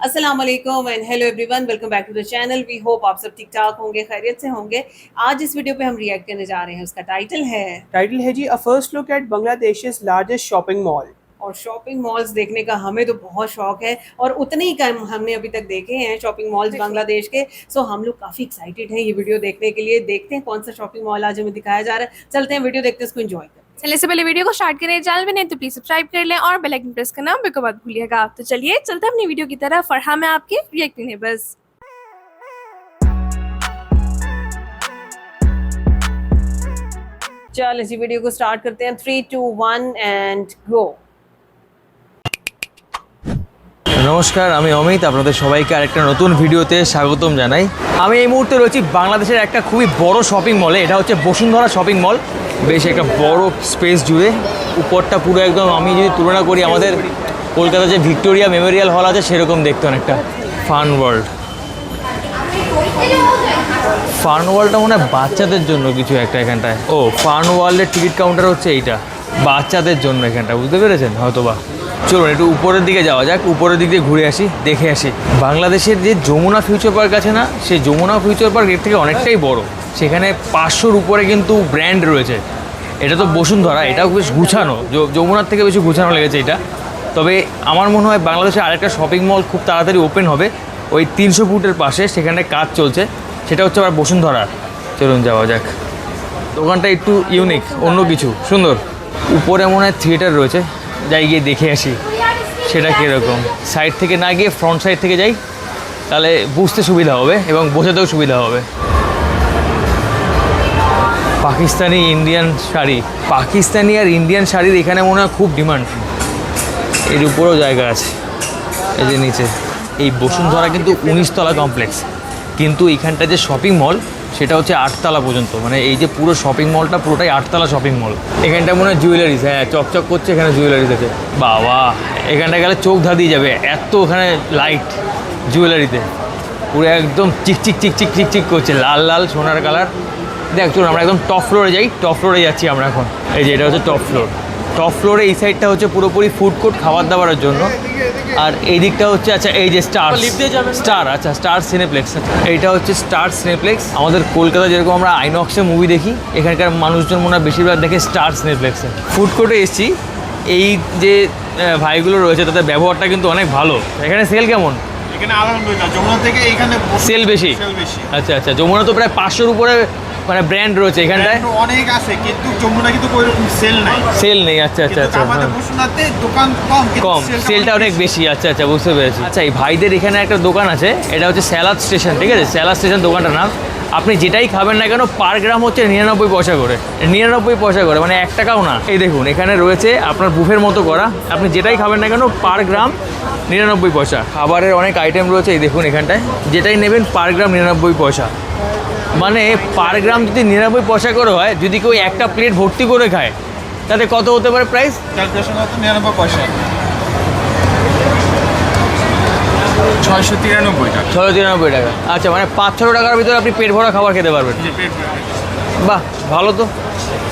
अस्सलाम वालेकुम and hello everyone, welcome back to the channel. We hope आप सब ठीक ठाक होंगे, खैरियत से होंगे। आज इस वीडियो पे हम रिएक्ट करने जा रहे हैं, उसका टाइटल है जी a first look at Bangladesh's largest shopping mall. और शॉपिंग मॉल्स देखने का हमें तो बहुत शौक है और उतने ही कम हमने अभी तक देखे हैं शॉपिंग मॉल्स बांग्लादेश के। सो हम लोग काफ़ी एक्साइटेड हैं ये वीडियो देखने के लिए। देखते हैं कौन सा शॉपिंग मॉल आज हमें दिखाया जा रहा है। चलते हैं वीडियो देखते हैं, उसको एंजॉय करते हैं। चलिए से पहले वीडियो को स्टार्ट करें। चैनल में नहीं तो प्लीज सब्सक्राइब कर लें और बेल आइकन प्रेस करना बिल्कुल मत भूलिएगा। तो चलिए चलते हैं अपनी वीडियो की तरफ और हाँ मैं आपके रिएक्टिंग है बस। चल इसी वीडियो को स्टार्ट करते हैं। 3, 2, 1 एंड गो। নমস্কার, আমি অমিত। আপনাদের সবাইকে আরেকটা নতুন ভিডিওতে স্বাগতম জানাই। আমি এই মুহূর্তে রয়েছি বাংলাদেশের একটা খুবই বড় শপিং মলে। এটা হচ্ছে বসুন্ধরা শপিং মল। বেশ একটা বড় স্পেস জুড়ে, উপরটা পুরো একদম আমি যদি তুলনা করি আমাদের কলকাতা যে ভিক্টোরিয়া মেমোরিয়াল হল আছে সেরকম দেখতে অনেকটা। ফান ওয়ার্ল্ড, ফান ওয়ার্ল্ডটা মনে হয় বাচ্চাদের জন্য কিছু একটা এখানটায়। ও ফান ওয়ার্ল্ডের টিকিট কাউন্টার হচ্ছে এইটা, বাচ্চাদের জন্য এখানটা, বুঝতে পেরেছেন হয়তো বা। চলুন একটু উপরের দিকে যাওয়া যাক, উপরের দিক দিয়ে ঘুরে আসি, দেখে আসি। বাংলাদেশের যে যমুনা ফিউচার পার্ক আছে না, সেই যমুনা ফিউচার পার্ক এর থেকে অনেকটাই বড়। সেখানে 500-র উপরে কিন্তু ব্র্যান্ড রয়েছে। এটা তো বসুন্ধরা, এটাও বেশ গুছানো, যমুনার থেকে বেশি গুছানো লেগেছে এটা। তবে আমার মনে হয় বাংলাদেশে আরেকটা শপিং মল খুব তাড়াতাড়ি ওপেন হবে ওই 300 ফুটের পাশে, সেখানে কাজ চলছে। সেটা হচ্ছে আবার বসুন্ধরা। চলুন যাওয়া যাক। দোকানটা একটু ইউনিক, অন্য কিছু, সুন্দর। উপরে মনে হয় থিয়েটার রয়েছে, যাই গিয়ে দেখে আসি সেটা কীরকম। সাইড থেকে না গিয়ে ফ্রন্ট সাইড থেকে যাই, তাহলে বুঝতে সুবিধা হবে এবং বোঝাতেও সুবিধা হবে। পাকিস্তানি ইন্ডিয়ান শাড়ি, পাকিস্তানি আর ইন্ডিয়ান শাড়ির এখানে মনে হয় খুব ডিমান্ড। এর উপরেও জায়গা আছে, এই যে নিচে। এই বসুন্ধরা কিন্তু 19 তলা কমপ্লেক্স, কিন্তু এখানটা যে শপিং মল সেটা হচ্ছে 8 তলা পর্যন্ত। মানে এই যে পুরো শপিং মলটা পুরোটাই 8 তলা শপিং মল। এখানটা মনে হয় জুয়েলারিস, হ্যাঁ চকচক করছে, এখানে জুয়েলারিস আছে। বাবা, এখানটা গেলে চোখ ধাঁধিয়ে যাবে, এত ওখানে লাইট জুয়েলারিতে, পুরো একদম চিকচিক চিকচিক চিকচিক করছে, লাল লাল সোনার কালার। দেখ চলুন আমরা একদম টপ ফ্লোরে যাই। টপ ফ্লোরে যাচ্ছি আমরা এখন। এই যে এটা হচ্ছে টপ ফ্লোর। টপ ফ্লোরে এই সাইডটা হচ্ছে পুরোপুরি ফুড কোর্ট, খাবার দাবারের জন্য। আর এই দিকটা হচ্ছে আচ্ছা এই যে স্টার, আচ্ছা স্টার সিনেপ্লেক্স। এইটা হচ্ছে স্টার সিনেপ্লেক্স। আমাদের কলকাতা যেরকম আমরা আইনক্সে মুভি দেখি, এখানকার মানুষজন মনে হয় বেশিরভাগ দেখে স্টার সিনেপ্লেক্সে। ফুড কোর্টে এসেছি। এই যে ভাইগুলো রয়েছে তাদের ব্যবহারটা কিন্তু অনেক ভালো। এখানে সেল কেমন? এখানে আলহামদুলিল্লাহ যমুনা থেকে এখানে সেল বেশি। আচ্ছা আচ্ছা, যমুনা তো প্রায় 500-র উপরে মানে ব্র্যান্ড রয়েছে এখানটায়। অনেক আছে কিন্তু যমুনা কিন্তু ওই রকম সেল নাই। সেল নেই, আচ্ছা আচ্ছা আচ্ছা। আমাদের বসুনাতে দোকান কম, কম, সেলটা অনেক বেশি। আচ্ছা আচ্ছা, বুঝতে পেরেছি। আচ্ছা এই ভাইদের এখানে একটা দোকান আছে, এটা হচ্ছে স্যালাদ স্টেশন, ঠিক আছে? স্যালাদ স্টেশন দোকানটার নাম। আপনি যেটাই খাবেন না কেন পার গ্রাম হচ্ছে 99 পয়সা করে, 99 পয়সা করে, মানে 1 টাকাও না। এই দেখুন এখানে রয়েছে আপনার বুফের মতো করা, আপনি যেটাই খাবেন না কেন পার গ্রাম 99 পয়সা। খাবারের অনেক আইটেম রয়েছে, এই দেখুন এখানটায় যেটাই নেবেন পার গ্রাম 99 পয়সা। মানে পার গ্রাম যদি 99 পয়সা করে হয়, যদি কেউ একটা প্লেট ভর্তি করে খায় তাতে কত হতে পারে প্রাইস? ক্যালকুলেশন হতো 99 পয়সা, 693 টাকা। 693 টাকা। আচ্ছা, মানে 500 টাকার ভিতরে আপনি পেট ভরা খাবার খেতে পারবেন। বাহ, ভালো তো,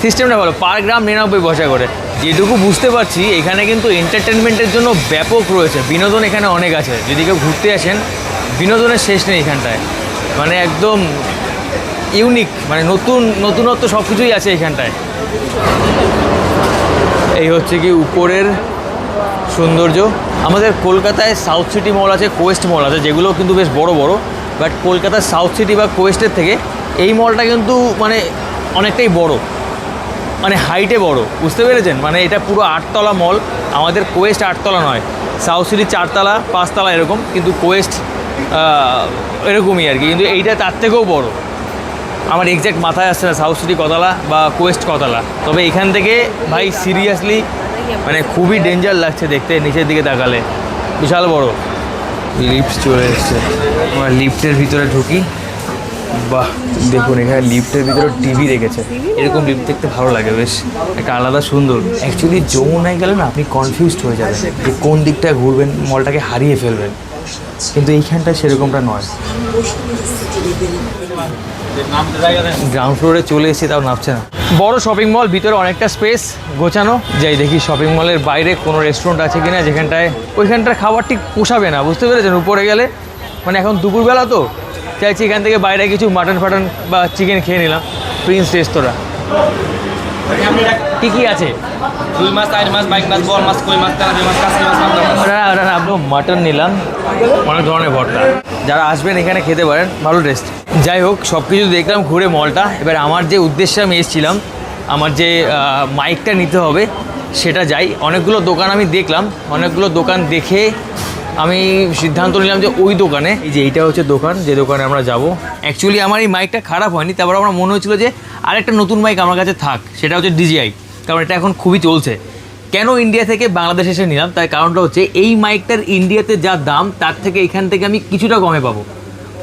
সিস্টেমটা ভালো। পার গ্রাম 99 পয়সা করে। যেটুকু বুঝতে পারছি এখানে কিন্তু এন্টারটেনমেন্টের জন্য ব্যাপক রয়েছে, বিনোদন এখানে অনেক আছে। যদি কেউ ঘুরতে আসেন, বিনোদনের শেষ নেই এখানটায়। মানে একদম ইউনিক, মানে নতুনত্ব সব কিছুই আছে এখানটায়। এই হচ্ছে কি উপরের সৌন্দর্য। আমাদের কলকাতায় সাউথ সিটি মল আছে, কোয়েস্ট মল আছে, যেগুলো কিন্তু বেশ বড় বড়। বাট কলকাতার সাউথ সিটি বা কোয়েস্টের থেকে এই মলটা কিন্তু মানে অনেকটাই বড়, মানে হাইটে বড়, বুঝতে পেরেছেন? মানে এটা পুরো 8 তলা মল। আমাদের কোয়েস্ট 8 তলা নয়, সাউথ সিটি 4 তলা 5 তলা এরকম, কিন্তু কোয়েস্ট এরকমই আর কি। কিন্তু এইটা তার থেকেও বড়। আমার এক্স্যাক্ট মাথায় আসছে না সাউথ সিটি কতলা বা কোয়েস্ট কতলা। তবে এখান থেকে ভাই সিরিয়াসলি মানে খুবই ডেঞ্জার লাগছে দেখতে, নিচের দিকে তাকালে। বিশাল বড়। লিফট চলে এসছে, আমরা লিফটের ভিতরে ঢুকি। বাহ, দেখুন এখানে লিফটের ভিতরে টিভি রেখেছে। এরকম লিফট দেখতে ভালো লাগে, বেশ একটা আলাদা সুন্দর। অ্যাকচুয়ালি যমুনায় গেলে না আপনি কনফিউজড হয়ে যাবেন যে কোন দিকটায় ঘুরবেন, মলটাকে হারিয়ে ফেলবেন। কিন্তু এইখানটা সেরকমটা নয়। গ্রাউন্ড ফ্লোরে চলে এসেছি, তাও নামছে না। বড় শপিং মল, ভিতরে অনেকটা স্পেস গোছানো। যাই দেখি শপিং মলের বাইরে কোনো রেস্টুরেন্ট আছে কিনা যেখানটায় ওইখানটার খাবার ঠিক পোষাবে না, বুঝতে পেরেছেন? উপরে গেলে মানে এখন দুপুরবেলা তো চাইছি এখান থেকে বাইরে কিছু মাটন ফাটন বা চিকেন খেয়ে নিলাম। প্রিন্স রেস্তোরাঁ কী কী আছে? রুই মাছ, আইড় মাছ, বাইক মাছ, বল মাছ, কই মাছ, তেলাপিয়া মাছ, কাঁচকি মাছ, পাবদা মাছ। ওরা আপনার মাটন নিলাম, অনেক ধরনের ভর্তা। যারা আসবেন এখানে খেতে পারেন, ভালো টেস্ট। যাই হোক, সব কিছু দেখলাম ঘুরে মলটা। এবার আমার যে উদ্দেশ্যে আমি এসেছিলাম, আমার যে মাইকটা নিতে হবে সেটা যাই। অনেকগুলো দোকান আমি দেখলাম, অনেকগুলো দোকান দেখে আমি সিদ্ধান্ত নিলাম যে ওই দোকানে, এই যে এইটা হচ্ছে দোকান, যে দোকানে আমরা যাব। অ্যাকচুয়ালি আমার এই মাইকটা খারাপ হয়নি, তারপর আমার মনে হচ্ছিলো যে আরেকটা নতুন মাইক আমার কাছে থাক, সেটা হচ্ছে DJI, কারণ এটা এখন খুবই চলছে। কেন ইন্ডিয়া থেকে বাংলাদেশ এসে নিলাম, তার কারণটা হচ্ছে এই মাইকটার ইন্ডিয়াতে যা দাম তার থেকে এখান থেকে আমি কিছুটা কমে পাবো,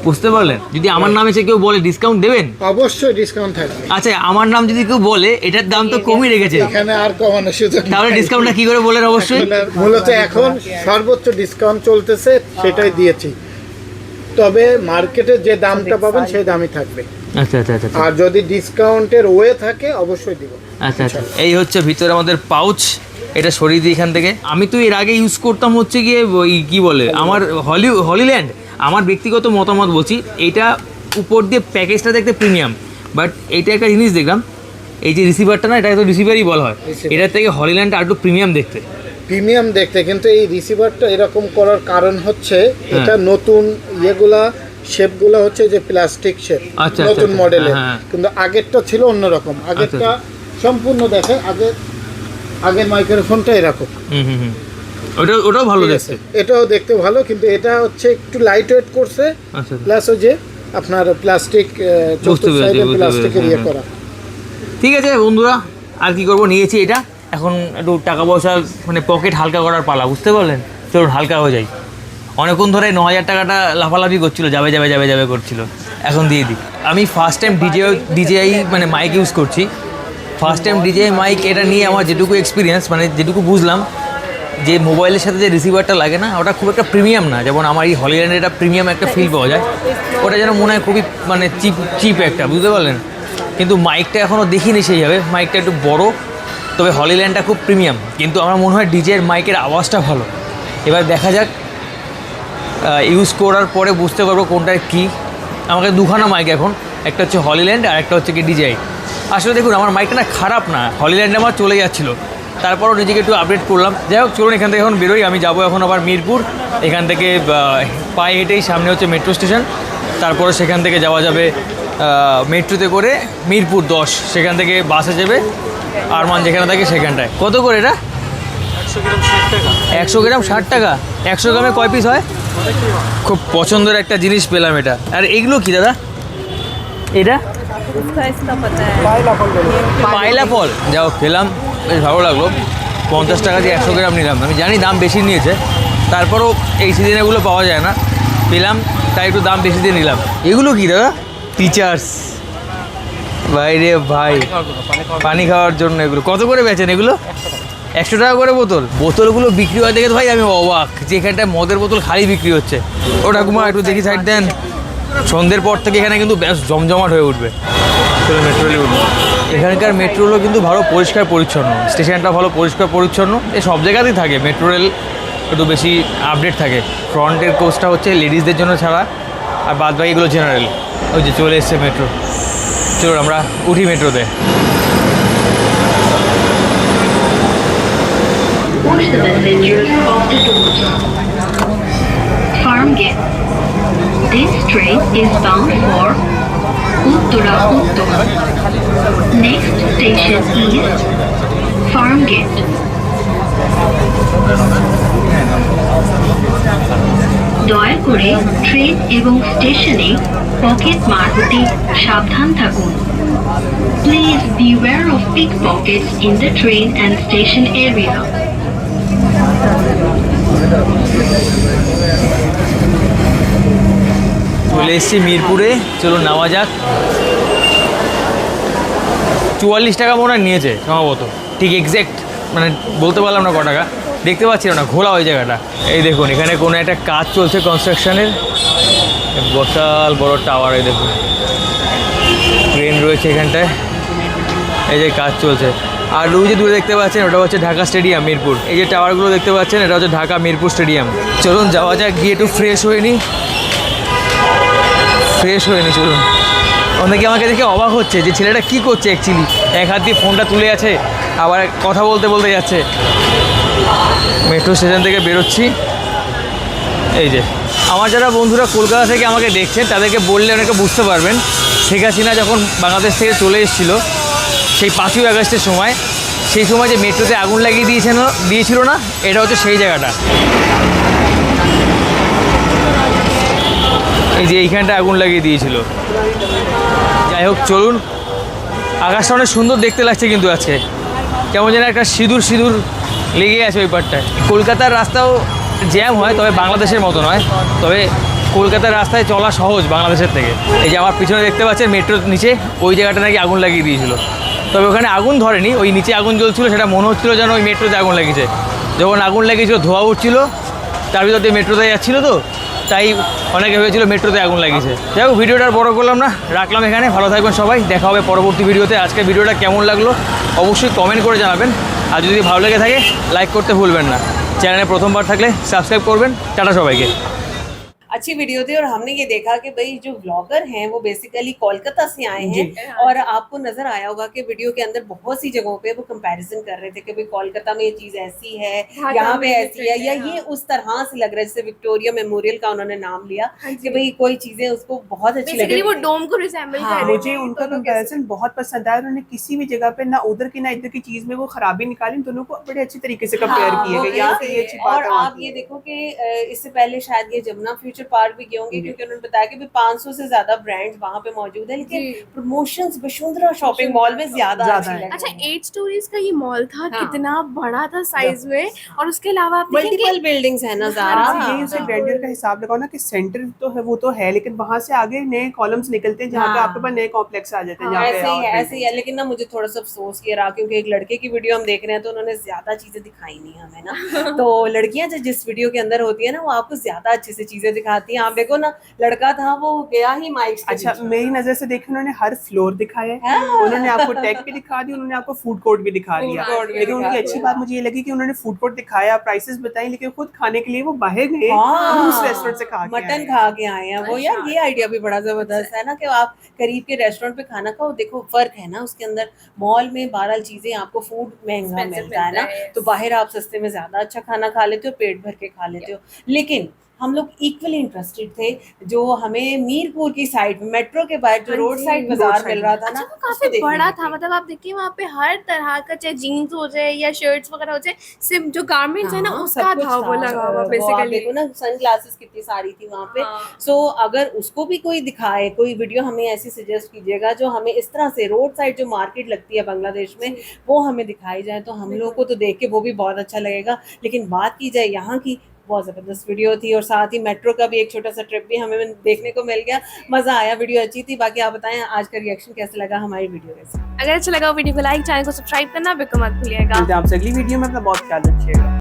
বুঝতে পারলেন? যদি আমার নাম এসে কেউ বলে ডিসকাউন্ট দেবেন, অবশ্যই ডিসকাউন্ট থাকবে। আচ্ছা আমার নাম যদি কেউ বলে এটার দাম তো কমই রেখেছে, এখানে আর কমানোর সুযোগ নেই। তাহলে ডিসকাউন্টটা কি করে বলেন? অবশ্যই মূলত এখন সর্বোচ্চ ডিসকাউন্ট চলতেছে, সেটাই দিয়েছি। তবে মার্কেটে যে দামটা পাবেন সেই দামই থাকবে। আচ্ছা আচ্ছা আচ্ছা আর যদি ডিসকাউন্টের ওয়ে থাকে অবশ্যই দিব। আচ্ছা আচ্ছা। এই হচ্ছে ভিতরে আমাদের পাউচ, এটা সরিয়ে দিই এখান থেকে। আমি তো এর আগে ইউজ করতাম হচ্ছে গিয়ে ওই কী বলে আমার হলিল্যান্ড। আমার ব্যক্তিগত মতামত বলছি, এইটা উপর দিয়ে প্যাকেজটা দেখতে প্রিমিয়াম, বাট এইটা একটা জিনিস দেখলাম, এই যে রিসিভারটা না, এটা তো রিসিভারই বলা হয়, এটার থেকে হলিল্যান্ড আর একটু প্রিমিয়াম দেখতে। প্রিমিয়াম দেখতে, কিন্তু এই রিসিভারটা এরকম করার কারণ হচ্ছে এটা নতুন ইয়েগুলা শেপগুলো হচ্ছে যে প্লাস্টিক শেপ, আচ্ছা, নতুন আচ্ছা, মডেলের। হ্যাঁ। কিন্তু আগেরটা ছিল অন্যরকম। আগেরটা সম্পূর্ণ দেখে, আগের মাইক্রোফোনটা এরকম। হুম। ওটাও ভালো দেখতে, এটাও দেখতে ভালো, কিন্তু এটা হচ্ছে একটু লাইট ওয়েট করছে, আচ্ছা প্লাস ওই যে আপনার প্লাস্টিক প্লাস্টিকের ইয়ে করা। ঠিক আছে বন্ধুরা, আর কি করবো, নিয়েছি এটা। এখন একটু টাকা পয়সা মানে পকেট হালকা করার পালা, বুঝতে পারলেন? চলুন হালকা হয়ে যাই। অনেকক্ষণ ধরে 9,000 টাকাটা লাফালাফি করছিল, যাবে করছিল, এখন দিয়ে দিই। আমি ফার্স্ট টাইম DJI মানে মাইক ইউজ করছি, ফার্স্ট টাইম DJI মাইক। এটা নিয়ে আমার যেটুকু এক্সপিরিয়েন্স, মানে যেটুকু বুঝলাম, যে মোবাইলের সাথে যে রিসিভারটা লাগে না, ওটা খুব একটা প্রিমিয়াম না। যেমন আমার এই হলিল্যান্ডে এটা প্রিমিয়াম একটা ফিল পাওয়া যায়, ওটা যেন মনে হয় খুবই মানে চিপ একটা, বুঝতে পারলেন? কিন্তু মাইকটা এখনও দেখিনি সেইভাবে, মাইকটা একটু বড়, তবে হলিল্যান্ডটা খুব প্রিমিয়াম। কিন্তু আমার মনে হয় DJI-এর মাইকের আওয়াজটা ভালো। এবার দেখা যাক, ইউজ করার পরে বুঝতে পারবো কোনটা কী। আমাকে দুখানা মাইক এখন, একটা হচ্ছে হলিল্যান্ড আর একটা হচ্ছে কি DJI। আসলে দেখুন আমার মাইকটা না খারাপ না, হলিল্যান্ডে আমার চলে যাচ্ছিলো, তারপরও নিজেকে একটু আপডেট করলাম। যাই হোক, চলুন এখান থেকে এখন বেরোই। আমি যাবো এখন আবার মিরপুর, এখান থেকে পায়ে হেঁটেই সামনে হচ্ছে মেট্রো স্টেশন, তারপরে সেখান থেকে যাওয়া যাবে মেট্রোতে করে মিরপুর 10, সেখান থেকে বাসে যাবে আরমান যেখানে থাকে সেখানটায়। কত করে এটা? 100 গ্রাম 60 টাকা। 100 গ্রামে কয় পিস হয়? খুব পছন্দের একটা জিনিস পেলাম এটা। আর এগুলো কি দাদা? এটা পায়লা ফল, যাও খেলাম, বেশ ভালো লাগলো। 50 টাকা দিয়ে 100 গ্রাম নিলাম। আমি জানি দাম বেশি নিয়েছে, তারপরও এই সিজনে এগুলো পাওয়া যায় না, পেলাম তাই একটু দাম বেশি দিয়ে নিলাম। এগুলো কি দাদা? টিচার্স, বাইরে ভাই পানি খাওয়ার জন্য। এগুলো কত করে বেচেন এগুলো? 100 টাকা করে বোতল। বোতলগুলো বিক্রি হয় দেখে ভাই আমি অবাক, যে এখানটায় মদের বোতল খালি বিক্রি হচ্ছে। ও ঠাকুমা একটু দেখি সাইড দেন। সন্ধ্যের পর থেকে এখানে কিন্তু বেশ জমজমাট হয়ে উঠবে। চলো মেট্রোলে উঠবো। এখানকার মেট্রোগুলো কিন্তু ভালো পরিষ্কার পরিচ্ছন্ন, স্টেশনটা ভালো পরিষ্কার পরিচ্ছন্ন। এ সব জায়গাতেই থাকে, মেট্রো রেল একটু বেশি আপডেট থাকে। ফ্রন্টের কোচটা হচ্ছে লেডিসদের জন্য ছাড়া, আর বাদ বাকিগুলো জেনারেল। ওই যে চলে এসছে মেট্রো, চলো আমরা উঠি মেট্রোতে। Push the passengers off the doors. Farmgate. This train is bound for Uttara Uttar. Next station is Farmgate. দয়া করে ট্রেন এবং স্টেশনে পকেট মারতে সাবধান থাকুন। Please beware of pickpockets in the train and station area. চলে এসেছি মিরপুরে, চলো নেওয়া যাক। 44 টাকা মনে হয় নিয়েছে সম্ভবত, ঠিক এক্স্যাক্ট মানে বলতে পারলাম না ক টাকা। দেখতে পাচ্ছিলাম না, ঘোলা ওই জায়গাটা। এই দেখুন এখানে কোনো একটা কাজ চলছে কনস্ট্রাকশনের, বিশাল বড় টাওয়ার। এই দেখুন ট্রেন রয়েছে এখানটায়, এই যে কাজ চলছে। আর ওই যে দূরে দেখতে পাচ্ছেন ওটা হচ্ছে ঢাকা স্টেডিয়াম মিরপুর। এই যে টাওয়ারগুলো দেখতে পাচ্ছেন এটা হচ্ছে ঢাকা মিরপুর স্টেডিয়াম। চলুন যাওয়া যাক, গিয়ে একটু ফ্রেশ হয়ে নিই, চলুন। অনেকে আমাকে দেখে অবাক হচ্ছে যে ছেলেটা কী করছে অ্যাকচুয়ালি, এক হাত দিয়ে ফোনটা তুলে আছে আবার কথা বলতে বলতে যাচ্ছে। মেট্রো স্টেশন থেকে বেরোচ্ছি। এই যে আমার যারা বন্ধুরা কলকাতা থেকে আমাকে দেখছেন তাদেরকে বললে অনেকে বুঝতে পারবেন, শেখ হাসিনা যখন বাংলাদেশ থেকে চলে এসেছিলো সেই 5ই আগস্টের সময়, সেই সময় যে মেট্রোতে আগুন লাগিয়ে দিয়েছিল না, এটা হচ্ছে সেই জায়গাটা। এই যে এইখানটা আগুন লাগিয়ে দিয়েছিল। যাই হোক চলুন, আকাশটা অনেক সুন্দর দেখতে লাগছে কিন্তু আজকে, কেমন যেন একটা সিঁদুর লেগে আছে ওই পারটায়। কলকাতার রাস্তাও জ্যাম হয়, তবে বাংলাদেশের মতো নয়। তবে কলকাতার রাস্তায় চলা সহজ বাংলাদেশের থেকে। এই যে আমার পিছনে দেখতে পাচ্ছেন মেট্রোর নিচে ওই জায়গাটা নাকি আগুন লাগিয়ে দিয়েছিল, তবে ওখানে আগুন ধরেনি, ওই নিচে আগুন জ্বলছিল, সেটা মনে হচ্ছিলো যেন ওই মেট্রোতে আগুন লেগেছে। যখন আগুন লেগেছিল ধোঁয়া উঠছিল, তার ভিতর দিয়ে মেট্রোতে যাচ্ছিলো, তো তাই অনেকে ভেবেছিল মেট্রোতে আগুন লাগিয়েছে। যাই হোক ভিডিওটা আর বড় করলাম না, রাখলাম এখানে। ভালো থাকবেন সবাই, দেখা হবে পরবর্তী ভিডিওতে। আজকের ভিডিওটা কেমন লাগলো অবশ্যই কমেন্ট করে জানাবেন, আর যদি ভালো লেগে থাকে লাইক করতে ভুলবেন না। চ্যানেলে প্রথমবার থাকলে সাবস্ক্রাইব করবেন। টাটা সবাইকে। अच्छी वीडियो थी और हमने ये देखा कि भाई जो व्लॉगर हैं वो बेसिकली कोलकाता से आए हैं और आपको नजर आया होगा कि वीडियो के अंदर बहुत सी जगहों पे वो कंपैरिजन कर रहे थे कि भाई कोलकाता में ये चीज ऐसी है, यहाँ पे ऐसी है, या ये उस तरह से लग रहा है जैसे विक्टोरिया मेमोरियल का उन्होंने नाम लिया कि भाई कोई चीजें उसको बहुत अच्छी लगी, वो डोम को रिसेंबल कर रहे थे। मुझे उनका कंपैरिजन बहुत पसंद आया। उन्होंने किसी भी जगह पे ना उधर की ना इधर की चीज में वो खराबी निकाली, दोनों को बड़े अच्छी तरीके से कंपेयर किए गए। यहाँ पे ये अच्छी बात और है। आप ये देखो कि इससे पहले शायद ये जमुना फ्यूचर पार्क भी गए होंगे, क्योंकि उन्होंने बताया कि 500 से ज्यादा ब्रांड्स वहाँ पे मौजूद है, लेकिन प्रमोशंस वसुंधरा शॉपिंग मॉल में ज्यादा अच्छी लगी। अच्छा 8 स्टोरीज का ये मॉल था, हाँ। कितना बड़ा था साइज में, और उसके अलावा आप देखेंगे मल्टीपल बिल्डिंग्स है ना ज़ारा। यही उसे ग्रैंडियर का हिसाब लगाओ ना कि सेंटर तो है, वो तो है, लेकिन वहां से आगे नए कॉलम्स निकलते हैं जहाँ पे हाँ। आपके पास नए कॉम्प्लेक्स आ जाते हैं। जहाँ पे ऐसे ही है। लेकिन ना मुझे थोड़ा सा अफसोस किया रहा, क्योंकि एक लड़के की वीडियो हम देख रहे हैं तो उन्होंने ज्यादा चीजें दिखाई नहीं हमें ना। तो लड़कियां जो जिस वीडियो के अंदर होती है ना वो आपको ज्यादा अच्छे से चीजें दिखाती हैं। आप देखो ना, लड़का था वो गया ही माइक से। अच्छा मेरी नजर से देखें, उन्होंने हर फ्लोर दिखाया है, उन्होंने आपको टेक भी दिखा दी, उन्होंने आपको फूड कोर्ट भी दिखा दिया। लेकिन उनकी अच्छी बात मुझे ये लगी कि उन्होंने फूड कोर्ट दिखाया, प्राइसेस बताई, लेकिन खुद खाने के लिए वो बाहर गए, उस रेस्टोरेंट से खा के मटन खा के आए हैं वो। यार ये आइडिया भी बड़ा जबरदस्त है ना कि आप करीब के रेस्टोरेंट पे खाना खाओ। देखो फर्क है ना उसके अंदर, मॉल में बहरहाल चीजें आपको फूड महंगा मिलता है ना, तो बाहर आप सस्ते में ज्यादा अच्छा खाना खा लेते हो, पेट भर के खा लेते हो। लेकिन हम लोग इक्वली इंटरेस्टेड थे जो हमें मीरपुर की साइड में मेट्रो के बाहर जो रोड साइड बाजार मिल रहा था ना, वो काफी बड़ा था। मतलब आप देखिए वहाँ पे हर तरह का, चाहे जीन्स हो जाए या शर्ट्स वगैरह हो जाए, सिर्फ जो गारमेंट्स है ना उसका था वो लगा हुआ बेसिकली। देखो ना सन ग्लासेस कितनी सारी थी वहाँ पे। सो अगर उसको भी कोई दिखाए, कोई वीडियो हमें ऐसी सजेस्ट कीजिएगा जो हमें इस तरह से रोड साइड जो मार्केट लगती है बांग्लादेश में वो हमें दिखाई जाए, तो हम लोगों को तो देख के वो भी बहुत अच्छा लगेगा। लेकिन बात की जाए यहाँ की, बहुत ज़बरदस्त वीडियो थी और साथ ही मेट्रो का भी एक छोटा सा ट्रिप भी हमें देखने को मिल गया। मज़ा आया, वीडियो अच्छी थी। बाकी आप बताएं आज का रिएक्शन कैसा लगा हमारी वीडियो के साथ। अगर अच्छा लगा वीडियो को लाइक, चैनल को सब्सक्राइब करना बिल्कुल मत भूलिएगा। आपसे अगली वीडियो में अपना बहुत ख्याल रखिएगा।